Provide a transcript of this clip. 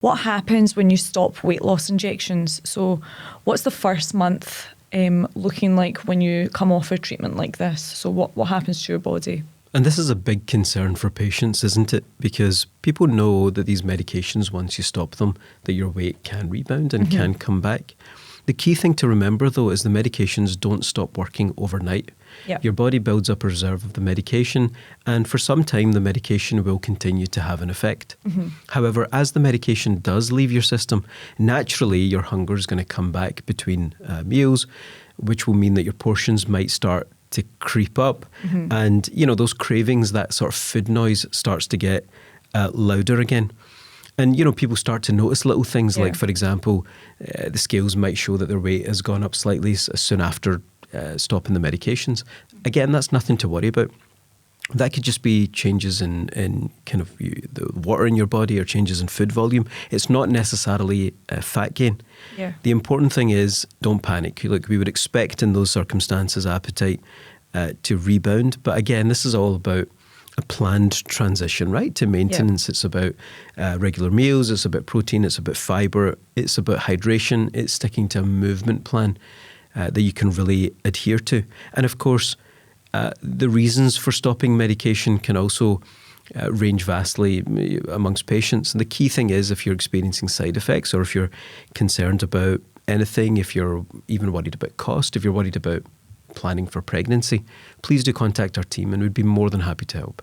What happens when you stop weight loss injections? So what's the first month looking like when you come off a treatment like this? So what happens to your body? And this is a big concern for patients, isn't it? Because people know that these medications, once you stop them, that your weight can rebound and can come back. The key thing to remember, though, is the medications don't stop working overnight. Yep. Your body builds up a reserve of the medication, and for some time, the medication will continue to have an effect. However, as the medication does leave your system, naturally, your hunger is going to come back between meals, which will mean that your portions might start to creep up. And, those cravings, that sort of food noise starts to get louder again. And, people start to notice little things like, for example, the scales might show that their weight has gone up slightly soon after stopping the medications. Again, that's nothing to worry about. That could just be changes in kind of the water in your body or changes in food volume. It's not necessarily fat gain. Yeah. The important thing is don't panic. Look, we would expect in those circumstances appetite to rebound. But again, this is all about a planned transition, right, to maintenance. It's about regular meals. It's about protein. It's about fibre. It's about hydration. It's sticking to a movement plan that you can really adhere to. And of course, the reasons for stopping medication can also range vastly amongst patients. And the key thing is if you're experiencing side effects or if you're concerned about anything, if you're even worried about cost, if you're worried about planning for pregnancy, please do contact our team and we'd be more than happy to help.